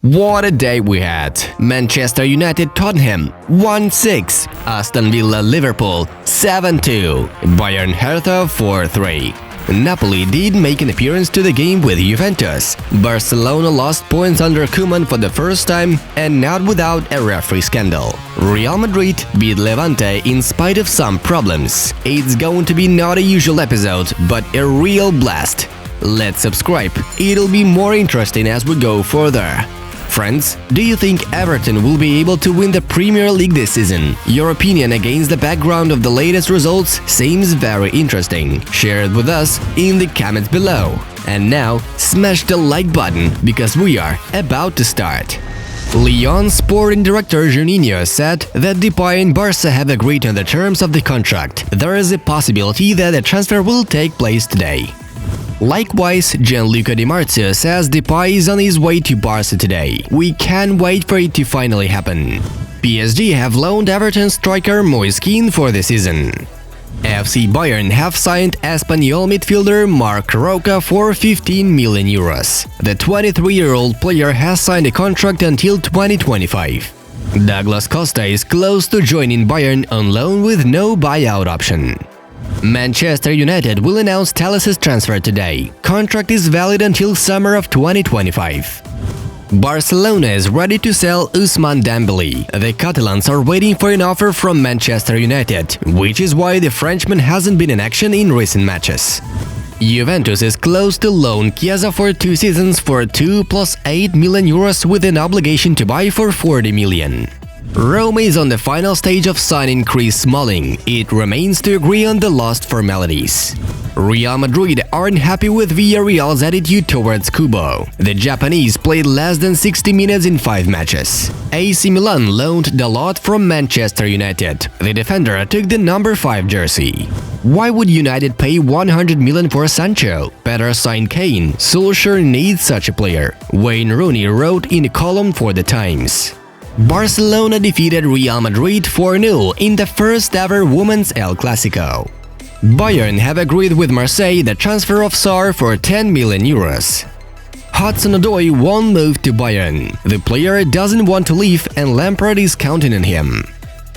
What a day we had! Manchester United Tottenham 1-6, Aston Villa Liverpool 7-2, Bayern Hertha 4-3. Napoli did make an appearance to the game with Juventus. Barcelona lost points under Koeman for the first time and not without a referee scandal. Real Madrid beat Levante in spite of some problems. It's going to be not a usual episode, but a real blast. Let's subscribe, it'll be more interesting as we go further. Friends, do you think Everton will be able to win the Premier League this season? Your opinion against the background of the latest results seems very interesting. Share it with us in the comments below. And now, smash the like button because we are about to start. Lyon's sporting director Juninho said that Depay and Barca have agreed on the terms of the contract. There is a possibility that the transfer will take place today. Likewise, Gianluca Di Marzio says Depay is on his way to Barca today. We can't wait for it to finally happen. PSG have loaned Everton striker Moise Kean for the season. FC Bayern have signed Espanyol midfielder Marc Roca for 15 million euros. The 23-year-old player has signed a contract until 2025. Douglas Costa is close to joining Bayern on loan with no buyout option. Manchester United will announce Talis's transfer today. Contract is valid until summer of 2025. Barcelona is ready to sell Ousmane Dembele. The Catalans are waiting for an offer from Manchester United, which is why the Frenchman hasn't been in action in recent matches. Juventus is close to loan Chiesa for 2 seasons for 2 plus 8 million euros with an obligation to buy for 40 million. Roma is on the final stage of signing Chris Smalling. It remains to agree on the last formalities. Real Madrid aren't happy with Villarreal's attitude towards Kubo. The Japanese played less than 60 minutes in 5 matches. AC Milan loaned Dalot from Manchester United. The defender took the number 5 jersey. Why would United pay 100 million for Sancho? Better sign Kane. Solskjaer needs such a player. Wayne Rooney wrote in a column for The Times. Barcelona defeated Real Madrid 4-0 in the first ever Women's El Clasico. Bayern have agreed with Marseille the transfer of Sarr for 10 million euros. Hudson-Odoi won't move to Bayern. The player doesn't want to leave and Lampard is counting on him.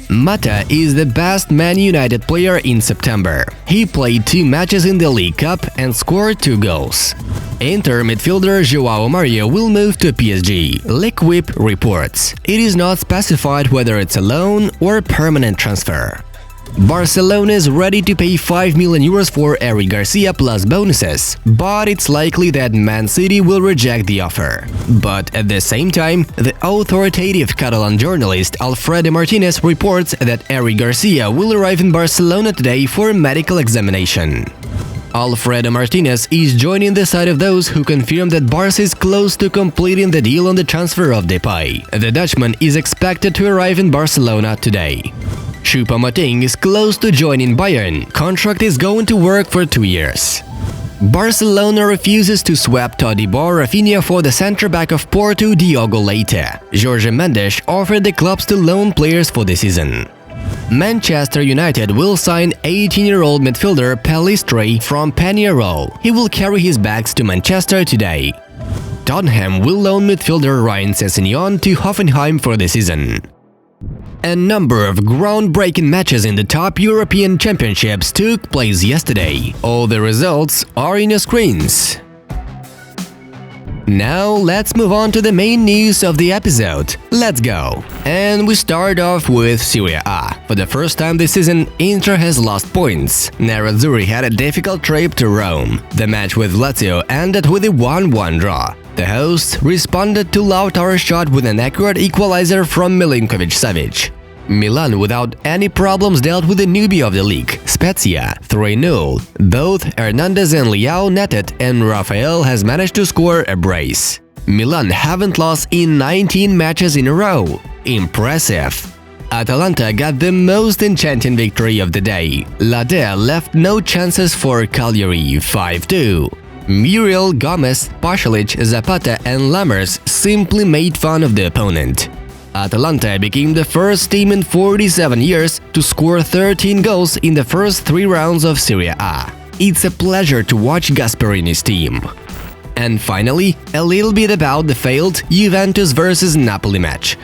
Mata is the best Man United player in September. He played 2 matches in the League Cup and scored 2 goals. Inter midfielder João Mario will move to PSG, L'Equipe reports. It is not specified whether it's a loan or a permanent transfer. Barcelona is ready to pay 5 million euros for Eric Garcia plus bonuses, but it's likely that Man City will reject the offer. But at the same time, the authoritative Catalan journalist Alfredo Martinez reports that Eric Garcia will arrive in Barcelona today for a medical examination. Alfredo Martinez is joining the side of those who confirm that Barca is close to completing the deal on the transfer of Depay. The Dutchman is expected to arrive in Barcelona today. Choupo-Moting is close to joining Bayern. Contract is going to work for 2 years. Barcelona refuses to swap Todibo Rafinha for the centre-back of Porto Diogo Leite. Jorge Mendes offered the clubs to loan players for the season. Manchester United will sign 18-year-old midfielder Pellistri from Peñarol. He will carry his bags to Manchester today. Tottenham will loan midfielder Ryan Sessegnon to Hoffenheim for the season. A number of groundbreaking matches in the top European championships took place yesterday. All the results are in your screens. Now let's move on to the main news of the episode. Let's go! And we start off with Serie A. For the first time this season, Inter has lost points. Nerazzurri had a difficult trip to Rome. The match with Lazio ended with a 1-1 draw. The hosts responded to Lautaro's shot with an accurate equalizer from Milinkovic-Savic. Milan without any problems dealt with the newbie of the league, Spezia, 3-0. Both Hernandez and Leao netted and Rafael has managed to score a brace. Milan haven't lost in 19 matches in a row. Impressive. Atalanta got the most enchanting victory of the day. Ladea left no chances for Cagliari, 5-2. Muriel, Gomez, Pasalic, Zapata and Lammers simply made fun of the opponent. Atalanta became the first team in 47 years to score 13 goals in the first 3 rounds of Serie A. It's a pleasure to watch Gasperini's team. And finally, a little bit about the failed Juventus vs Napoli match.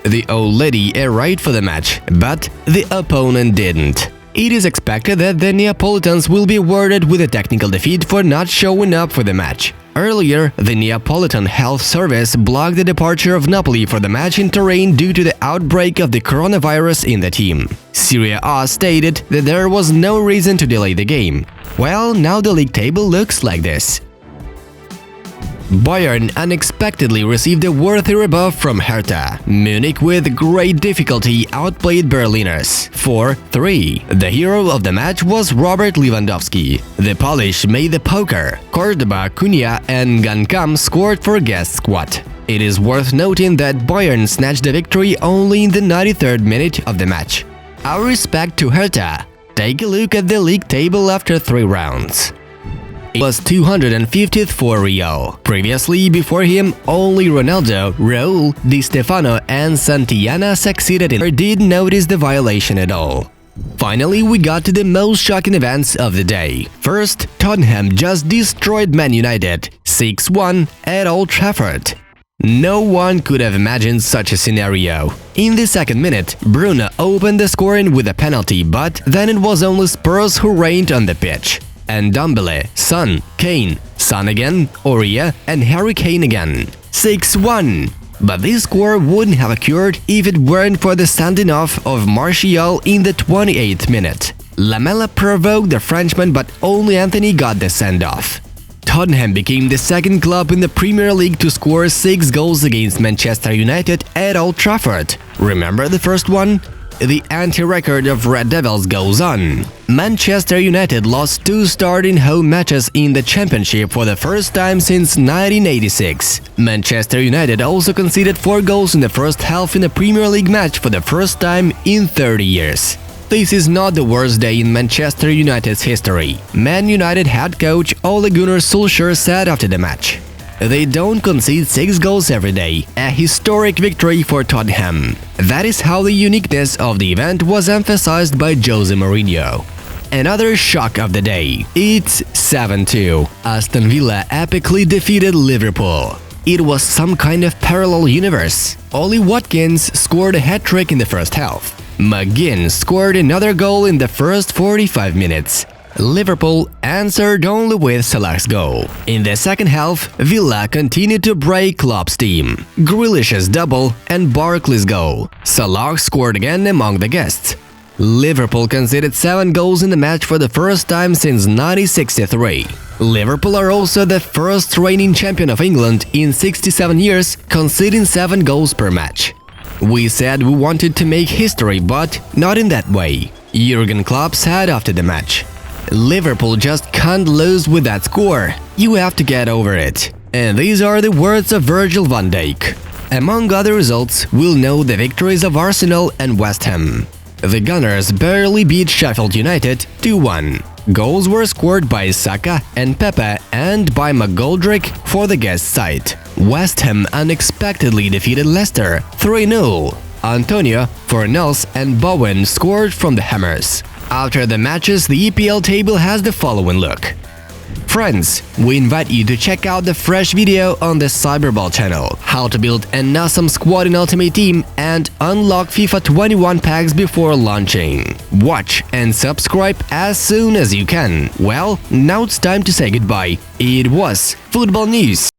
The old lady arrived for the match, but the opponent didn't. It is expected that the Neapolitans will be awarded with a technical defeat for not showing up for the match. Earlier, the Neapolitan Health Service blocked the departure of Napoli for the match in Turin due to the outbreak of the coronavirus in the team. Serie A stated that there was no reason to delay the game. Well, now the league table looks like this. Bayern unexpectedly received a worthy rebuff from Hertha. Munich with great difficulty outplayed Berliners 4-3. The hero of the match was Robert Lewandowski. The Polish made the poker. Cordoba, Cunha and Gankam scored for guest squad. It is worth noting that Bayern snatched the victory only in the 93rd minute of the match. Our respect to Hertha. Take a look at the league table after 3 rounds. It was 250th for Real. Previously, before him, only Ronaldo, Raul, Di Stefano and Santillana succeeded in or did notice the violation at all. Finally, we got to the most shocking events of the day. First, Tottenham just destroyed Man United 6-1 at Old Trafford. No one could have imagined such a scenario. In the second minute, Bruno opened the scoring with a penalty, but then it was only Spurs who reigned on the pitch. And Ndombele, Son, Kane, Son again, Aurier and Harry Kane again. 6-1. But this score wouldn't have occurred if it weren't for the sending off of Martial in the 28th minute. Lamela provoked the Frenchman, but only Anthony got the send-off. Tottenham became the second club in the Premier League to score 6 goals against Manchester United at Old Trafford. Remember the first one? The anti-record of Red Devils goes on. Manchester United lost 2 starting home matches in the Championship for the first time since 1986. Manchester United also conceded 4 goals in the first half in a Premier League match for the first time in 30 years. This is not the worst day in Manchester United's history. Man United head coach Ole Gunnar Solskjaer said after the match. They don't concede 6 goals every day, a historic victory for Tottenham. That is how the uniqueness of the event was emphasized by Jose Mourinho. Another shock of the day. It's 7-2. Aston Villa epically defeated Liverpool. It was some kind of parallel universe. Ollie Watkins scored a hat-trick in the first half. McGinn scored another goal in the first 45 minutes. Liverpool answered only with Salah's goal. In the second half, Villa continued to break Klopp's team. Grealish's double and Barkley's goal. Salah scored again among the guests. Liverpool conceded 7 goals in the match for the first time since 1963. Liverpool are also the first reigning champion of England in 67 years, conceding 7 goals per match. We said we wanted to make history, but not in that way. Jurgen Klopp said after the match. Liverpool just can't lose with that score. You have to get over it. And these are the words of Virgil van Dijk. Among other results, we'll know the victories of Arsenal and West Ham. The Gunners barely beat Sheffield United 2-1. Goals were scored by Saka and Pepe and by McGoldrick for the guest side. West Ham unexpectedly defeated Leicester 3-0. Antonio, Fornals and Bowen scored from the Hammers. After the matches, the EPL table has the following look. Friends, we invite you to check out the fresh video on the Cyberball channel, how to build an awesome squad in Ultimate Team and unlock FIFA 21 packs before launching. Watch and subscribe as soon as you can. Well, now it's time to say goodbye. It was Football News.